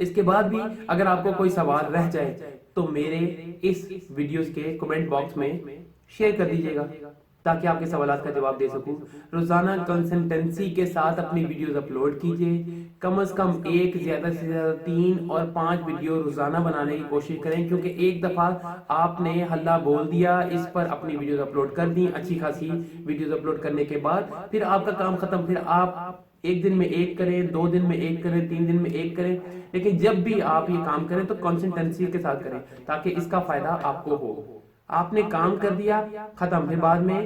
اس کے بعد بھی اگر آپ کو کوئی سوال رہ جائے تو میرے اس ویڈیوز کے کمنٹ باکس میں شیئر کر دیجئے گا تاکہ آپ کے سوالات کا جواب دے سکوں. روزانہ کنسسٹنسی کے ساتھ اپنی ویڈیوز اپلوڈ کیجئے. کم از کم ایک، زیادہ سے زیادہ 3 اور 5 ویڈیو روزانہ بنانے کی کوشش کریں، کیونکہ ایک دفعہ آپ نے ہلا بول دیا، اس پر اپنی ویڈیوز اپلوڈ کر دیں، اچھی خاصی ویڈیوز اپلوڈ کرنے کے بعد پھر آپ کا کام ختم. پھر آپ ایک دن میں ایک کریں، 2 دن میں ایک کریں، 3 دن میں ایک کریں، لیکن جب بھی آپ یہ کام کریں تو کنسسٹنسی کے ساتھ کریں تاکہ اس کا فائدہ آپ کو ہو. آپ نے کام کر دیا، ختم. پھر بعد میں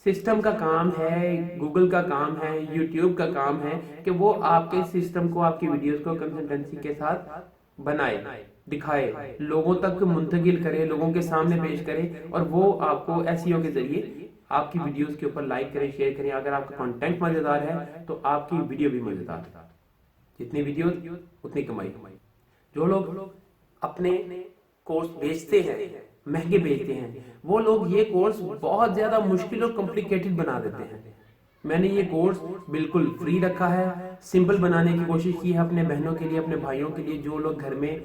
سسٹم کا کام ہے، گوگل کا کام ہے، یوٹیوب کا کام ہے کہ وہ آپ کے سسٹم کو، آپ کی ویڈیوز کو کنسسٹنسی کے ساتھ بنائے، دکھائے، لوگوں تک منتقل کرے، لوگوں کے سامنے پیش کرے، اور وہ آپ کو SEO کے ذریعے آپ کی ویڈیوز کے اوپر لائک کریں، شیئر کریں. اگر آپ کا کنٹینٹ مزیدار ہے تو آپ کی ویڈیو بھی مزیدار ہے. جتنی ویڈیوز اتنی کمائی. جو لوگ اپنے کورس بیچتے ہیں، مہنگے بیچتے ہیں، وہ لوگ یہ کورس بہت زیادہ مشکل اور کمپلیکیٹڈ بنا دیتے ہیں. میں نے یہ کورس بالکل فری رکھا ہے، سمپل بنانے کی کوشش کی ہے اپنے بہنوں کے لیے، اپنے بھائیوں کے لیے، جو لوگ گھر میں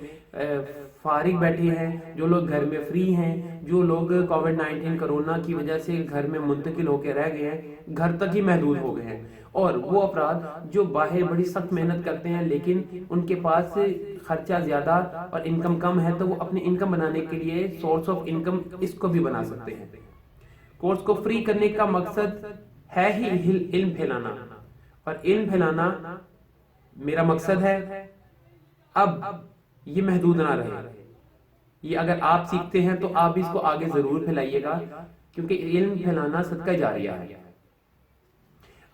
فارغ بیٹھے ہیں، جو لوگ گھر میں فری ہیں، جو لوگ کووڈ-19 کرونا کی وجہ سے گھر میں منتقل ہو کے رہ گئے ہیں، گھر تک ہی محدود ہو گئے ہیں. اور وہ افراد جو باہر بڑی سخت محنت کرتے ہیں لیکن ان کے پاس خرچہ زیادہ اور انکم کم ہے، تو وہ اپنی انکم بنانے کے لیے سورس آف انکم اس کو بھی بنا سکتے ہیں. کورس کو فری کرنے کا مقصد ہے ہی علم پھیلانا، اور علم پھیلانا میرا مقصد ہے. اب یہ محدود نہ رہے. یہ اگر آپ سیکھتے ہیں تو آپ اس کو آگے ضرور پھیلائیے گا، کیونکہ علم پھیلانا صدقہ جاریہ ہے.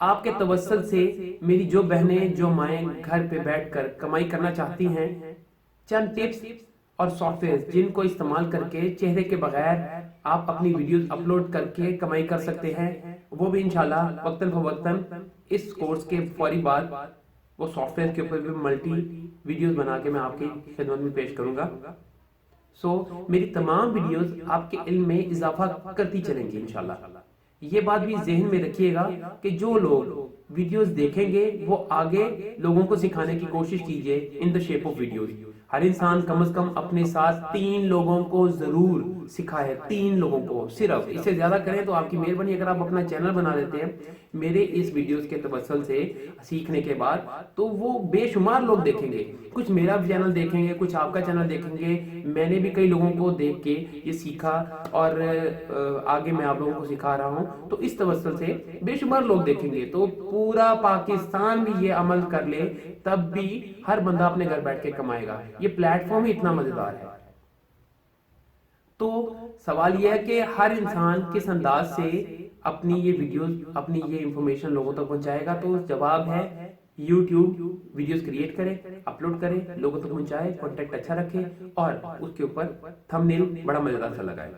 آپ کے توسل سے میری جو بہنیں، جو مائیں گھر پہ بیٹھ کر کمائی کرنا چاہتی ہیں، چند ٹپس اور سافٹ ویئر جن کو استعمال کر کے چہرے کے بغیر آپ اپنی ویڈیوز اپلوڈ کر کے کمائی کر سکتے ہیں، وہ بھی انشاءاللہ وقتاً فوقتاً اس کورس کے فوری بعد وہ سافٹ ویئر کے اوپر بھی ملٹی ویڈیوز بنا کے میں آپ کی خدمت میں پیش کروں گا. میری تمام ویڈیوز آپ کے علم میں اضافہ کرتی چلیں گی انشاءاللہ. یہ بات بھی ذہن میں رکھیے گا کہ جو لوگ ویڈیوز دیکھیں گے وہ آگے لوگوں کو سکھانے کی کوشش کیجئے ان دا شیپ آف ویڈیوز. ہر انسان کم از کم اپنے ساتھ 3 لوگوں کو ضرور سکھائے، 3 لوگوں کو صرف. اس سے زیادہ کریں تو آپ کی مہربانی. اگر آپ اپنا چینل بنا لیتے ہیں میرے اس ویڈیوز کے توسل سے سیکھنے کے بعد، تو وہ بے شمار لوگ دیکھیں گے. کچھ میرا چینل دیکھیں گے، کچھ آپ کا چینل دیکھیں گے. میں نے بھی کئی لوگوں کو دیکھ کے یہ سیکھا اور آگے میں آپ لوگوں کو سکھا رہا ہوں، تو اس توسل سے بے شمار لوگ دیکھیں گے. تو پورا پاکستان بھی یہ عمل کر لے تب بھی ہر بندہ اپنے گھر بیٹھ کے کمائے گا. یہ پلیٹ فارم ہی اتنا مزیدار ہے. تو سوال یہ ہے کہ ہر انسان کس انداز سے اپنی یہ ویڈیوز، اپنی یہ انفارمیشن لوگوں تک پہنچائے گا. تو جواب ہے یوٹیوب ویڈیوز کریٹ کرے، اپلوڈ کرے، لوگوں تک پہنچائے، کانٹیکٹ اچھا رکھے اور اس کے اوپر تھمبنیل بڑا مزیدار سا لگائے.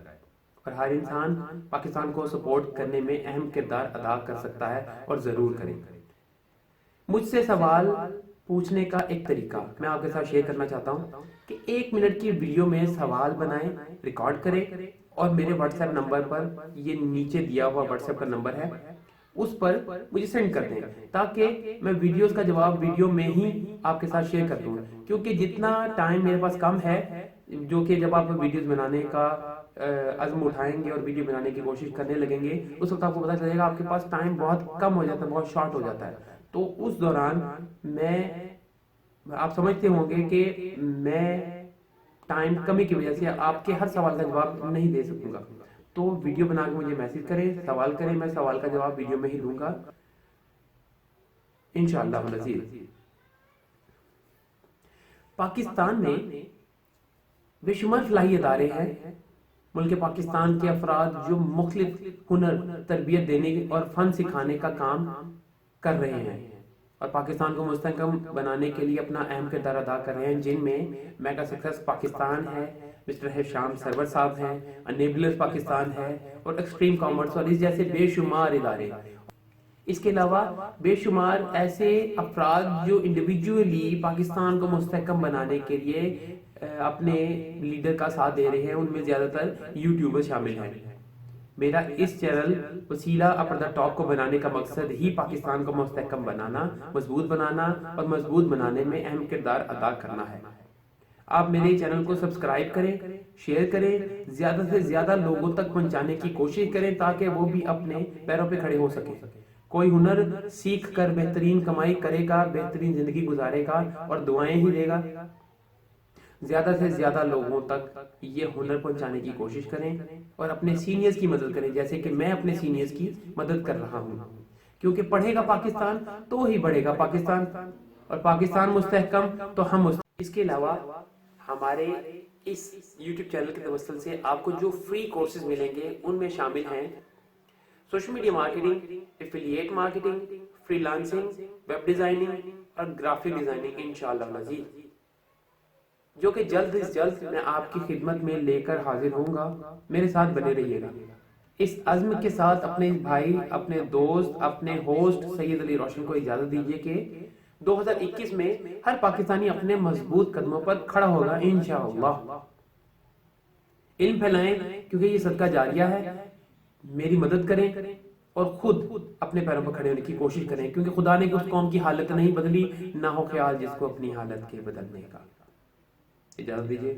اور ہر انسان پاکستان کو سپورٹ کرنے میں اہم کردار ادا کر سکتا ہے اور ضرور کرے. مجھ سے سوال پوچھنے کا ایک طریقہ میں آپ کے ساتھ شیئر کرنا چاہتا ہوں کہ 1 منٹ کی ویڈیو میں سوال بنائیں، ریکارڈ کریں اور میرے واٹس ایپ نمبر پر، یہ نیچے دیا ہوا واٹس ایپ کا نمبر ہے، اس پر مجھے سینڈ کر دیں تاکہ میں ویڈیوز کا جواب ویڈیو میں ہی آپ کے ساتھ شیئر کر دوں. کیونکہ جتنا ٹائم میرے پاس کم ہے، جو کہ جب آپ ویڈیوز بنانے کا عزم اٹھائیں گے اور ویڈیو بنانے کی کوشش کرنے لگیں گے، اس وقت آپ کو پتہ چلے گا آپ کے پاس ٹائم بہت کم ہو جاتا ہے، بہت شارٹ ہو جاتا ہے. تو اس دوران آپ سمجھتے ہوں گے کہ میں ٹائم کمی کی وجہ سے آپ کے ہر سوال کا جواب نہیں دے سکوں گا. تو ویڈیو بنا کے مجھے میسج کریں، سوال کریں، میں سوال کا جواب ویڈیو میں ہی دوں گا انشاءاللہ العزیز. پاکستان میں بے شمار فلاحی ادارے ہیں. ملک پاکستان کے افراد جو مختلف ہنر تربیت دینے اور فن سکھانے کا کام کر رہے ہیں اور پاکستان کو مستحکم بنانے کے لیے اپنا اہم کردار ادا کر رہے ہیں، جن میں میگا سکسیس پاکستان ہے، مسٹر ہشام سرور صاحب ہیں، انیبلرز پاکستان ہے اور ایکسٹریم کامرس اور اس جیسے بے شمار ادارے. اس کے علاوہ بے شمار ایسے افراد جو انڈیویجولی پاکستان کو مستحکم بنانے کے لیے اپنے لیڈر کا ساتھ دے رہے ہیں. ان میں زیادہ تر یوٹیوبر شامل ہیں. میرا اس چینل وسیلہ اپر دا ٹاپ کو بنانے کا مقصد ہی پاکستان کو مستحکم بنانا، مضبوط بنانا اور مضبوط بنانے میں اہم کردار ادا کرنا ہے. آپ میرے چینل کو سبسکرائب کریں، شیئر کریں، زیادہ سے زیادہ لوگوں تک پہنچانے کی کوشش کریں تاکہ وہ بھی اپنے پیروں پہ کھڑے ہو سکیں۔ کوئی ہنر سیکھ کر بہترین کمائی کرے گا، بہترین زندگی گزارے گا اور دعائیں ہی دے گا۔ زیادہ سے زیادہ لوگوں تک یہ ہنر پہنچانے کی کوشش کریں اور اپنے سینئرز کی مدد کریں، جیسے کہ میں اپنے سینئرز کی مدد کر رہا ہوں، کیونکہ پڑھے گا پاکستان تو ہی بڑھے گا پاکستان، اور پاکستان مستحکم تو ہم مستحکم۔ اس کے علاوہ ہمارے اس یوٹیوب چینل کے توسط سے آپ کو جو فری کورسز ملیں گے ان میں شامل ہیں social media marketing, affiliate marketing, free lancing, web designing اور گرافک ڈیزائننگ انشاءاللہ العزیز، جو کہ جلد از جلد میں آپ کی خدمت میں لے کر حاضر ہوں گا۔ میرے ساتھ بنے رہیے گا۔ اس عزم کے ساتھ اپنے بھائی، اپنے دوست، اپنے ہوسٹ سید علی روشن کو اجازت دیجیے کہ 2021 میں ہر پاکستانی اپنے مضبوط قدموں پر کھڑا ہوگا انشاءاللہ۔ علم پھیلائیں کیونکہ یہ صدقہ جاریہ ہے، میری مدد کریں اور خود اپنے پیروں پر کھڑے ہونے کی کوشش کریں، کیونکہ خدا نے اس قوم کی حالت نہیں بدلی، نہ ہو خیال جس کو اپنی حالت کے بدلنے کا۔ اجازت دیجیے۔